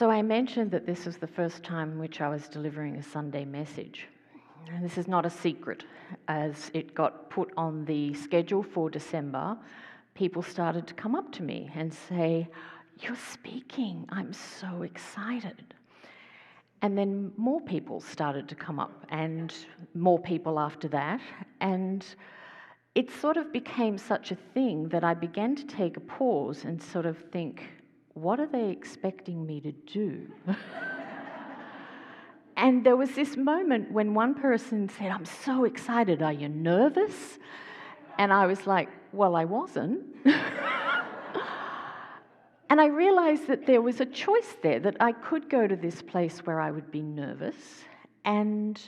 So I mentioned that this was the first time in which I was delivering a Sunday message. And this is not a secret. As it got put on the schedule for December, people started to come up to me and say, "You're speaking, I'm so excited." And then more people started to come up, and more people after that. And it sort of became such a thing that I began to take a pause and sort of think, what are they expecting me to do? And there was this moment when one person said, "I'm so excited, are you nervous?" And I was like, well, I wasn't. And I realized that there was a choice there, that I could go to this place where I would be nervous, and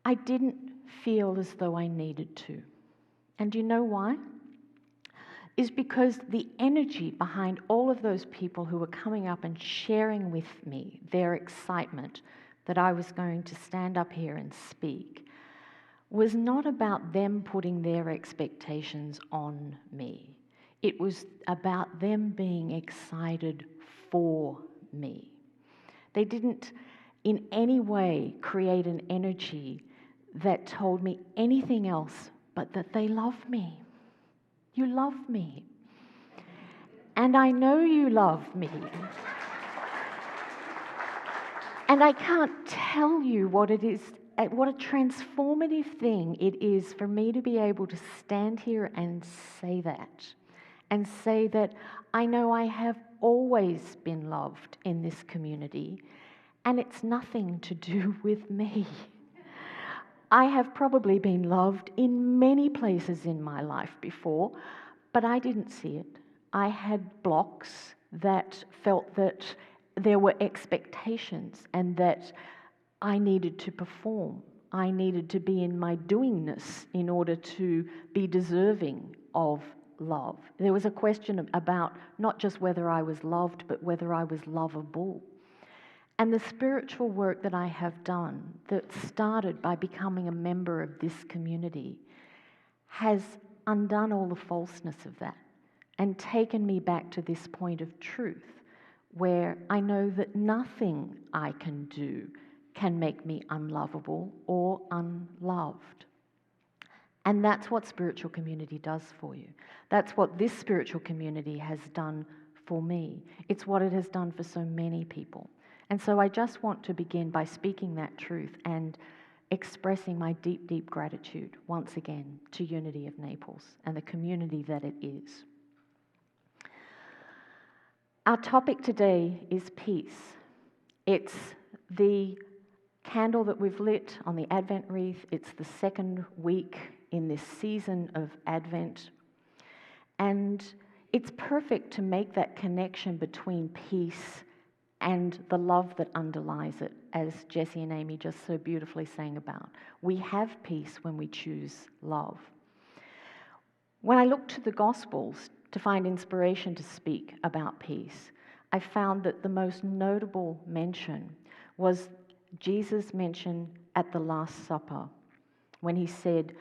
I didn't feel as though I needed to. And do you know why? Is because the energy behind all of those people who were coming up and sharing with me their excitement that I was going to stand up here and speak was not about them putting their expectations on me. It was about them being excited for me. They didn't in any way create an energy that told me anything else but that they love me. You love me. And I know you love me. And I can't tell you what it is, what a transformative thing it is for me to be able to stand here and say that. And say that I know I have always been loved in this community, and it's nothing to do with me. I have probably been loved in many places in my life before, but I didn't see it. I had blocks that felt that there were expectations and that I needed to perform. I needed to be in my doingness in order to be deserving of love. There was a question about not just whether I was loved, but whether I was lovable. And the spiritual work that I have done, that started by becoming a member of this community, has undone all the falseness of that and taken me back to this point of truth, where I know that nothing I can do can make me unlovable or unloved. And that's what spiritual community does for you. That's what this spiritual community has done for me. It's what it has done for so many people. And so I just want to begin by speaking that truth and expressing my deep, deep gratitude once again to Unity of Naples and the community that it is. Our topic today is peace. It's the candle that we've lit on the Advent wreath. It's the second week in this season of Advent. And it's perfect to make that connection between peace and the love that underlies it, as Jessie and Amy just so beautifully sang about. We have peace when we choose love. When I looked to the Gospels to find inspiration to speak about peace, I found that the most notable mention was Jesus' mention at the Last Supper, when he said,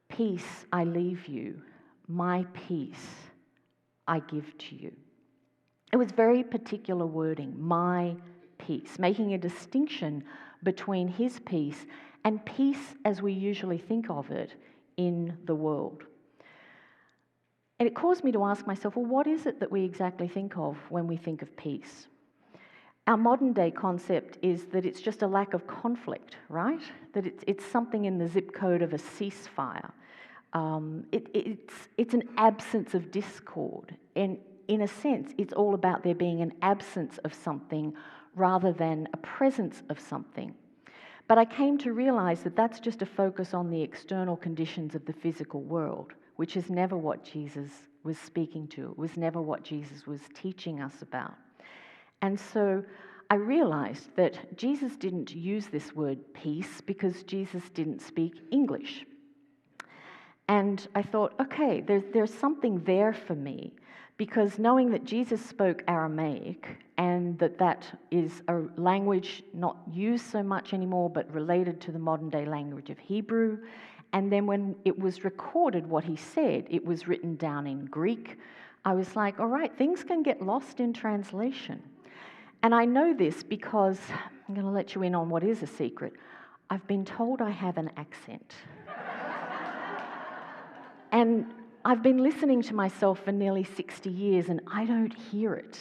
"Peace I leave you, my peace I give to you." It was very particular wording, my peace, making a distinction between his peace and peace as we usually think of it in the world. And it caused me to ask myself, well, what is it that we exactly think of when we think of peace? Our modern day concept is that it's just a lack of conflict, right? That it's something in the zip code of a ceasefire. It's an absence of discord. And in a sense, it's all about there being an absence of something rather than a presence of something. But I came to realize that that's just a focus on the external conditions of the physical world, which is never what Jesus was speaking to. It was never what Jesus was teaching us about. And so I realized that Jesus didn't use this word peace because Jesus didn't speak English. And I thought, okay, there's something there for me, because knowing that Jesus spoke Aramaic and that is a language not used so much anymore but related to the modern day language of Hebrew, and then when it was recorded what he said, it was written down in Greek, I was like, all right, things can get lost in translation. And I know this because I'm going to let you in on what is a secret. I've been told I have an accent. And I've been listening to myself for nearly 60 years and I don't hear it.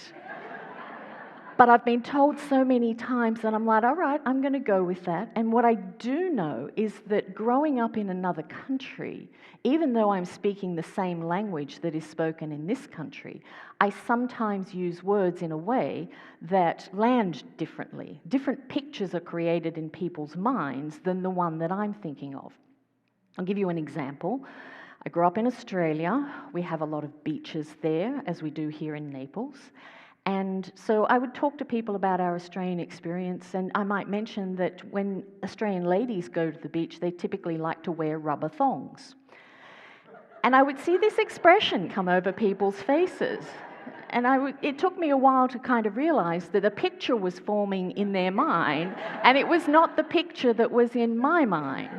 But I've been told so many times that I'm like, all right, I'm going to go with that. And what I do know is that growing up in another country, even though I'm speaking the same language that is spoken in this country, I sometimes use words in a way that land differently. Different pictures are created in people's minds than the one that I'm thinking of. I'll give you an example. I grew up in Australia. We have a lot of beaches there, as we do here in Naples. And so I would talk to people about our Australian experience, and I might mention that when Australian ladies go to the beach, they typically like to wear rubber thongs. And I would see this expression come over people's faces. And it took me a while to kind of realize that a picture was forming in their mind, and it was not the picture that was in my mind.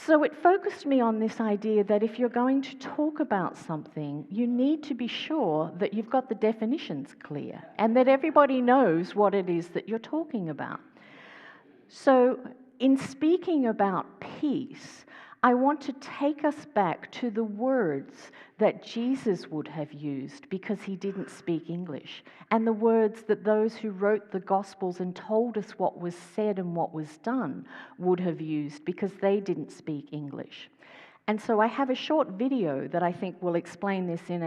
So it focused me on this idea that if you're going to talk about something, you need to be sure that you've got the definitions clear and that everybody knows what it is that you're talking about. So in speaking about peace, I want to take us back to the words that Jesus would have used because he didn't speak English, and the words that those who wrote the Gospels and told us what was said and what was done would have used because they didn't speak English. And so I have a short video that I think will explain this in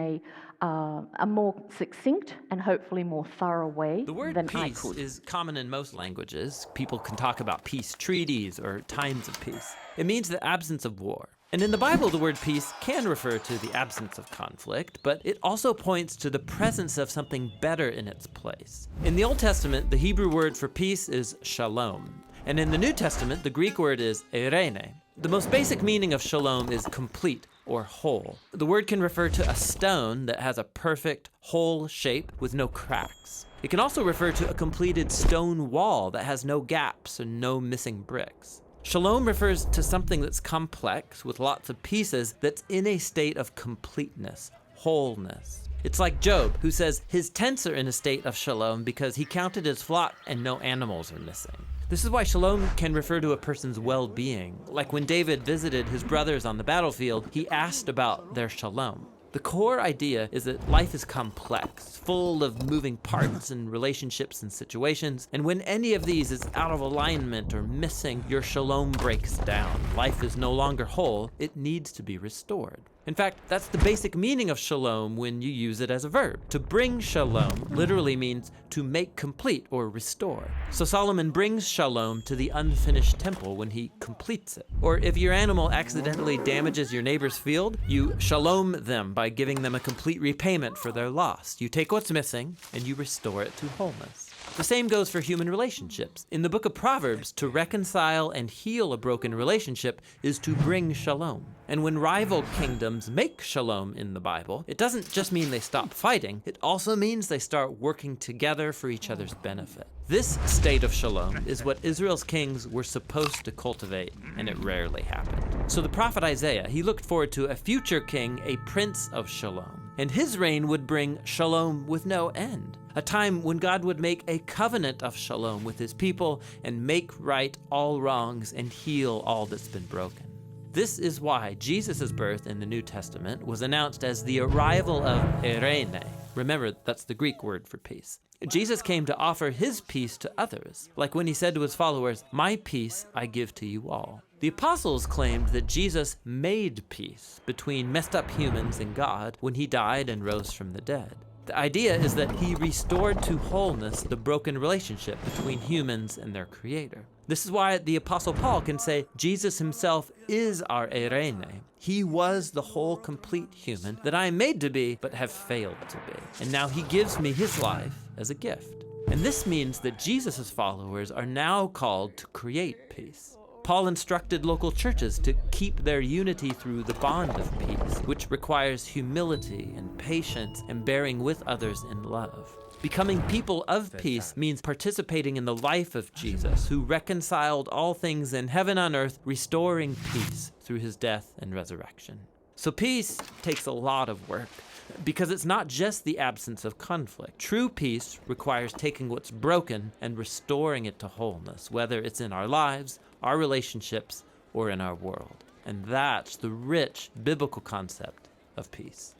a more succinct and hopefully more thorough way The word than I peace could. is common in most languages. People can talk about peace treaties or times of peace. It means the absence of war. And in the Bible, the word peace can refer to the absence of conflict, but it also points to the presence of something better in its place. In the Old Testament, the Hebrew word for peace is shalom. And in the New Testament, the Greek word is eirene. The most basic meaning of shalom is complete or whole. The word can refer to a stone that has a perfect, whole shape with no cracks. It can also refer to a completed stone wall that has no gaps and no missing bricks. Shalom refers to something that's complex with lots of pieces that's in a state of completeness, wholeness. It's like Job, who says his tents are in a state of shalom because he counted his flock and no animals are missing. This is why shalom can refer to a person's well-being. Like when David visited his brothers on the battlefield, he asked about their shalom. The core idea is that life is complex, full of moving parts and relationships and situations, and when any of these is out of alignment or missing, your shalom breaks down. Life is no longer whole, it needs to be restored. In fact, that's the basic meaning of shalom when you use it as a verb. To bring shalom literally means to make complete or restore. So Solomon brings shalom to the unfinished temple when he completes it. Or if your animal accidentally damages your neighbor's field, you shalom them by giving them a complete repayment for their loss. You take what's missing and you restore it to wholeness. The same goes for human relationships. In the book of Proverbs, to reconcile and heal a broken relationship is to bring shalom. And when rival kingdoms make shalom in the Bible, it doesn't just mean they stop fighting, it also means they start working together for each other's benefit. This state of shalom is what Israel's kings were supposed to cultivate, and it rarely happened. So the prophet Isaiah, he looked forward to a future king, a prince of shalom. And his reign would bring shalom with no end. A time when God would make a covenant of shalom with his people and make right all wrongs and heal all that's been broken. This is why Jesus' birth in the New Testament was announced as the arrival of eirene. Remember, that's the Greek word for peace. Jesus came to offer his peace to others, like when he said to his followers, "My peace I give to you all." The apostles claimed that Jesus made peace between messed up humans and God when he died and rose from the dead. The idea is that he restored to wholeness the broken relationship between humans and their creator. This is why the Apostle Paul can say Jesus himself is our eirene. He was the whole complete human that I am made to be but have failed to be. And now he gives me his life as a gift. And this means that Jesus' followers are now called to create peace. Paul instructed local churches to keep their unity through the bond of peace, which requires humility and patience and bearing with others in love. Becoming people of peace means participating in the life of Jesus, who reconciled all things in heaven and earth, restoring peace through his death and resurrection. So peace takes a lot of work because it's not just the absence of conflict. True peace requires taking what's broken and restoring it to wholeness, whether it's in our lives, our relationships, or in our world. And that's the rich biblical concept of peace.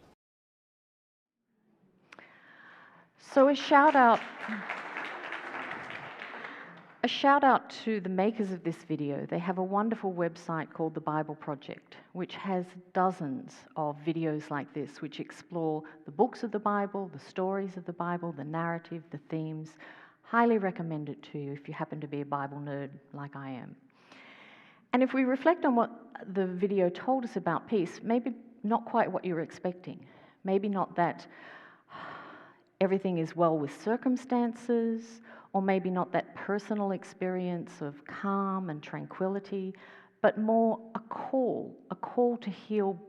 So a shout out to the makers of this video. They have a wonderful website called The Bible Project, which has dozens of videos like this, which explore the books of the Bible, the stories of the Bible, the narrative, the themes. Highly recommend it to you if you happen to be a Bible nerd like I am. And if we reflect on what the video told us about peace, maybe not quite what you were expecting. Maybe not that everything is well with circumstances, or maybe not that personal experience of calm and tranquility, but more a call to heal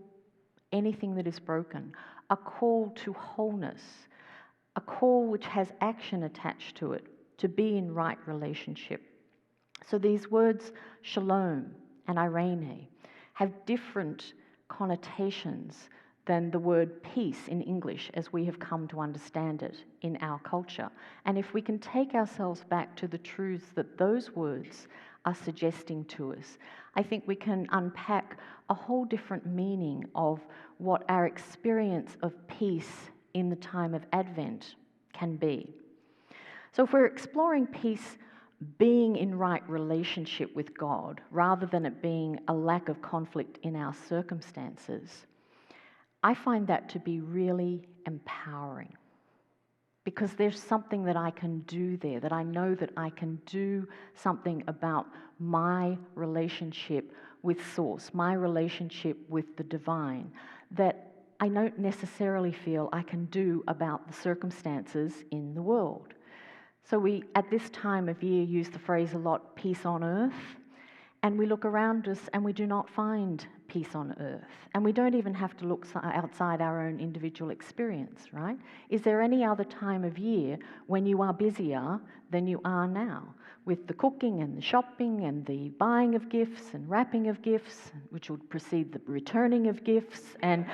anything that is broken, a call to wholeness, a call which has action attached to it, to be in right relationship. So these words, shalom and irene, have different connotations than the word peace in English as we have come to understand it in our culture. And if we can take ourselves back to the truths that those words are suggesting to us, I think we can unpack a whole different meaning of what our experience of peace in the time of Advent can be. So if we're exploring peace being in right relationship with God, rather than it being a lack of conflict in our circumstances, I find that to be really empowering, because there's something that I can do there, that I know that I can do something about my relationship with Source, my relationship with the divine, that I don't necessarily feel I can do about the circumstances in the world. So we, at this time of year, use the phrase a lot, peace on earth, and we look around us and we do not find peace on earth. And we don't even have to look outside our own individual experience, right? Is there any other time of year when you are busier than you are now, with the cooking and the shopping and the buying of gifts and wrapping of gifts, which would precede the returning of gifts, and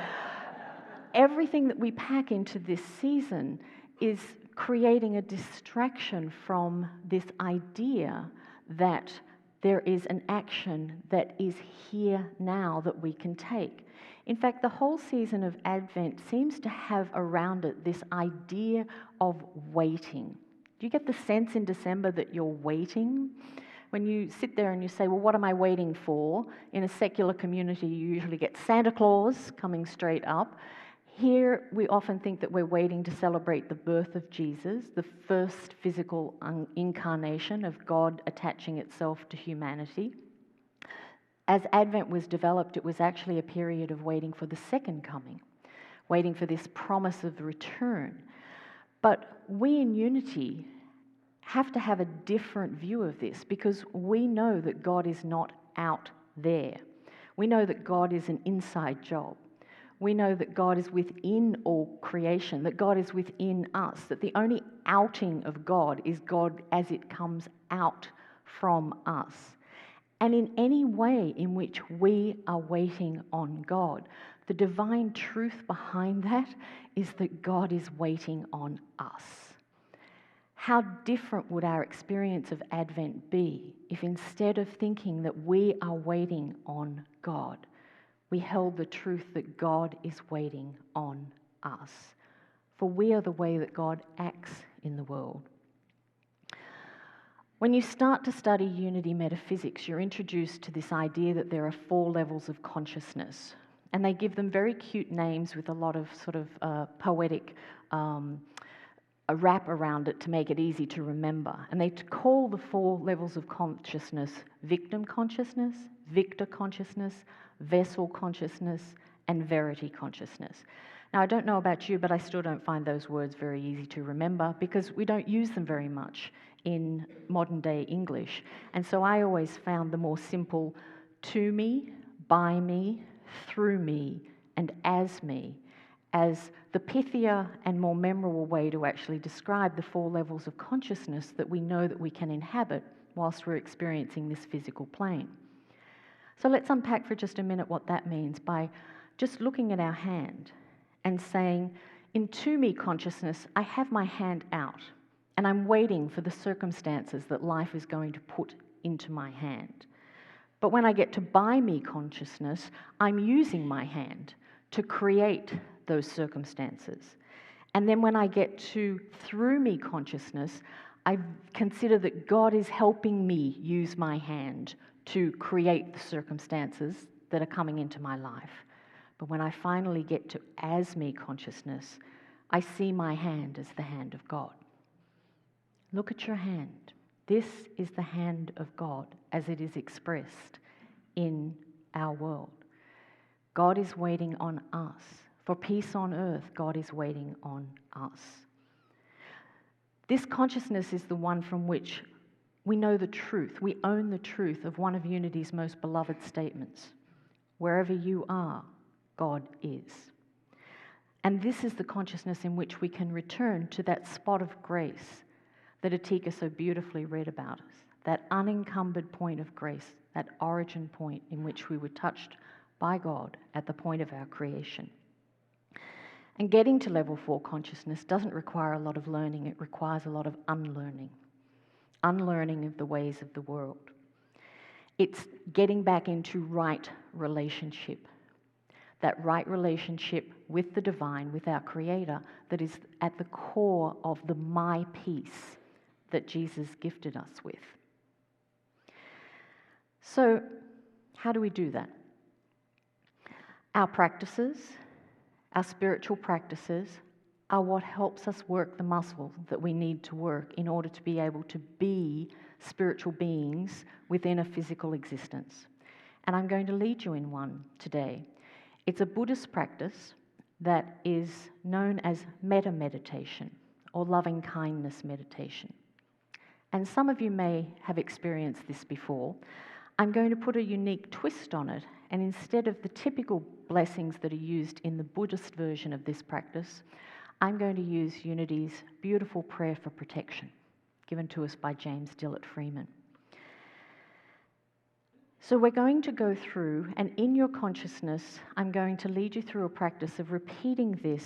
everything that we pack into this season is creating a distraction from this idea that there is an action that is here now that we can take. In fact, the whole season of Advent seems to have around it this idea of waiting. Do you get the sense in December that you're waiting? When you sit there and you say, well, what am I waiting for? In a secular community, you usually get Santa Claus coming straight up. Here, we often think that we're waiting to celebrate the birth of Jesus, the first physical incarnation of God attaching itself to humanity. As Advent was developed, it was actually a period of waiting for the second coming, waiting for this promise of return. But we in Unity have to have a different view of this, because we know that God is not out there. We know that God is an inside job. We know that God is within all creation, that God is within us, that the only outing of God is God as it comes out from us. And in any way in which we are waiting on God, the divine truth behind that is that God is waiting on us. How different would our experience of Advent be if instead of thinking that we are waiting on God, we held the truth that God is waiting on us? For we are the way that God acts in the world. When you start to study unity metaphysics, you're introduced to this idea that there are 4 levels of consciousness. And they give them very cute names with a lot of sort of poetic a wrap around it to make it easy to remember. And they call the 4 levels of consciousness victim consciousness, victor consciousness, vessel consciousness, and verity consciousness. Now, I don't know about you, but I still don't find those words very easy to remember because we don't use them very much in modern day English. And so I always found the more simple to me, by me, through me, and as me as the pithier and more memorable way to actually describe the 4 levels of consciousness that we know that we can inhabit whilst we're experiencing this physical plane. So let's unpack for just a minute what that means by just looking at our hand and saying, in to me consciousness, I have my hand out and I'm waiting for the circumstances that life is going to put into my hand. But when I get to by me consciousness, I'm using my hand to create those circumstances. And then when I get to through me consciousness, I consider that God is helping me use my hand to create the circumstances that are coming into my life. But when I finally get to as me consciousness, I see my hand as the hand of God. Look at your hand. This is the hand of God as it is expressed in our world. God is waiting on us. For peace on earth, God is waiting on us. This consciousness is the one from which we know the truth. We own the truth of one of Unity's most beloved statements. Wherever you are, God is. And this is the consciousness in which we can return to that spot of grace that Atika so beautifully read about us, that unencumbered point of grace, that origin point in which we were touched by God at the point of our creation. And getting to level 4 consciousness doesn't require a lot of learning, it requires a lot of unlearning of the ways of the world. It's getting back into right relationship, that right relationship with the divine, with our Creator, that is at the core of the my peace that Jesus gifted us with. So, how do we do that? Our practices, our spiritual practices, are what helps us work the muscle that we need to work in order to be able to be spiritual beings within a physical existence. And I'm going to lead you in one today. It's a Buddhist practice that is known as metta meditation or loving kindness meditation. And some of you may have experienced this before. I'm going to put a unique twist on it, and instead of the typical blessings that are used in the Buddhist version of this practice, I'm going to use Unity's beautiful prayer for protection, given to us by James Dillett Freeman. So we're going to go through, and in your consciousness, I'm going to lead you through a practice of repeating this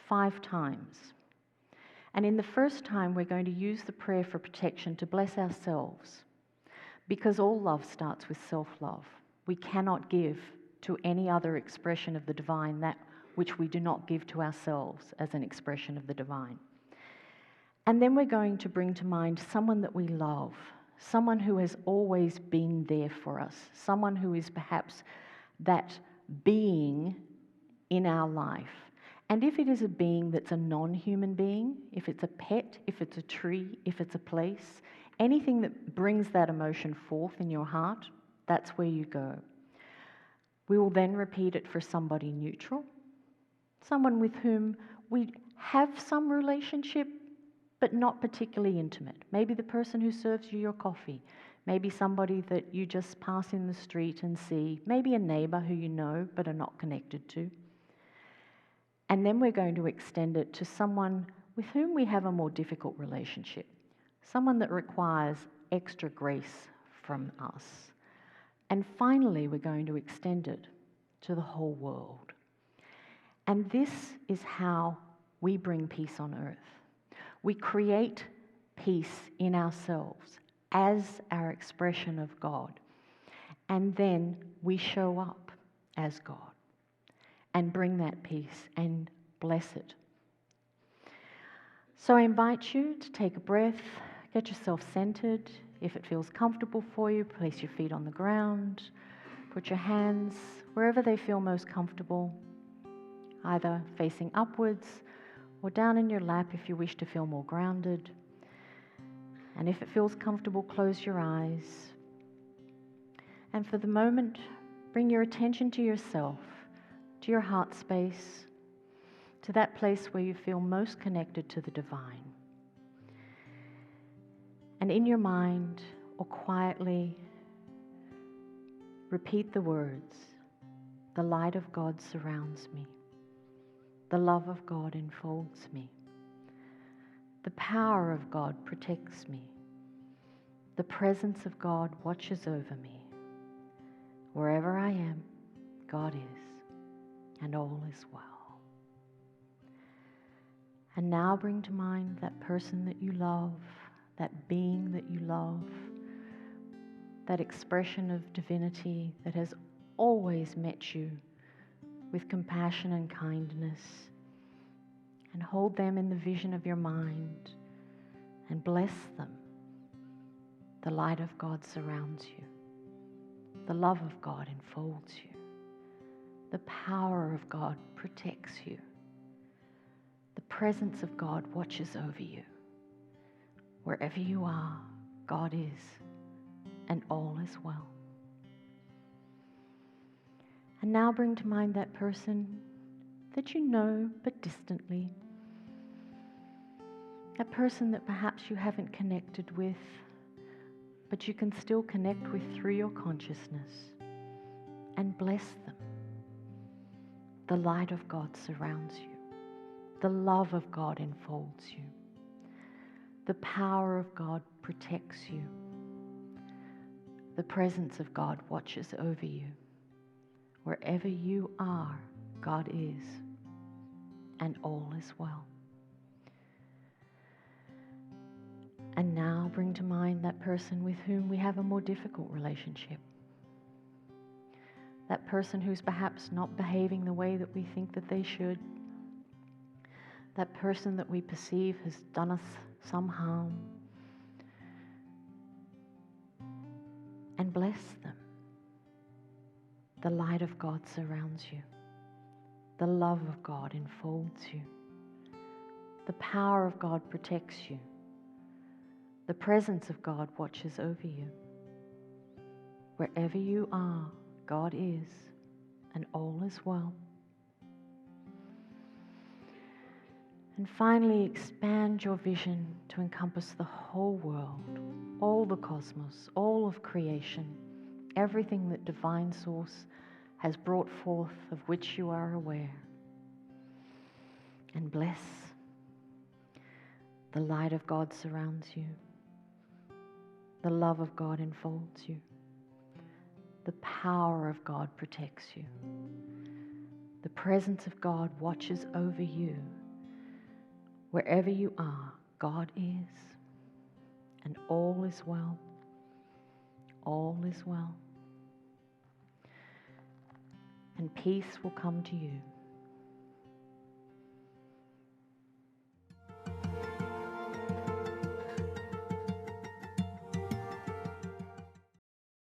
5 times. And in the first time, we're going to use the prayer for protection to bless ourselves, because all love starts with self-love. We cannot give to any other expression of the divine that which we do not give to ourselves as an expression of the divine. And then we're going to bring to mind someone that we love, someone who has always been there for us, someone who is perhaps that being in our life. And if it is a being that's a non-human being, if it's a pet, if it's a tree, if it's a place, anything that brings that emotion forth in your heart, that's where you go. We will then repeat it for somebody neutral, someone with whom we have some relationship, but not particularly intimate. Maybe the person who serves you your coffee, maybe somebody that you just pass in the street and see, maybe a neighbor who you know but are not connected to. And then we're going to extend it to someone with whom we have a more difficult relationship, someone that requires extra grace from us. And finally, we're going to extend it to the whole world. And this is how we bring peace on earth. We create peace in ourselves as our expression of God. And then we show up as God and bring that peace and bless it. So I invite you to take a breath, get yourself centered. If it feels comfortable for you, place your feet on the ground, put your hands wherever they feel most comfortable, either facing upwards or down in your lap if you wish to feel more grounded. And if it feels comfortable, close your eyes. And for the moment, bring your attention to yourself, to your heart space, to that place where you feel most connected to the divine. And in your mind, or quietly, repeat the words, "The light of God surrounds me. The love of God enfolds me. The power of God protects me. The presence of God watches over me. Wherever I am, God is." and all is well. And now bring to mind that person that you love, that being that you love, that expression of divinity that has always met you with compassion and kindness, and hold them in the vision of your mind and bless them. The light of God surrounds you. The love of God enfolds you. The power of God protects you. The presence of God watches over you. Wherever you are, God is, and all is well. And now bring to mind that person that you know but distantly, that person that perhaps you haven't connected with, but you can still connect with through your consciousness, and bless them. The light of God surrounds you. The love of God enfolds you. The power of God protects you. The presence of God watches over you. Wherever you are, God is, and all is well. And now bring to mind that person with whom we have a more difficult relationship. That person who's perhaps not behaving the way that we think that they should. That person that we perceive has done us some harm. And bless them. The light of God surrounds you. The love of God enfolds you. The power of God protects you. The presence of God watches over you. Wherever you are, God is, and all is well. And finally, expand your vision to encompass the whole world, all the cosmos, all of creation, everything that Divine Source has brought forth of which you are aware. And bless. The light of God surrounds you. The love of God enfolds you. The power of God protects you. The presence of God watches over you. Wherever you are, God is, and all is well. All is well. And peace will come to you.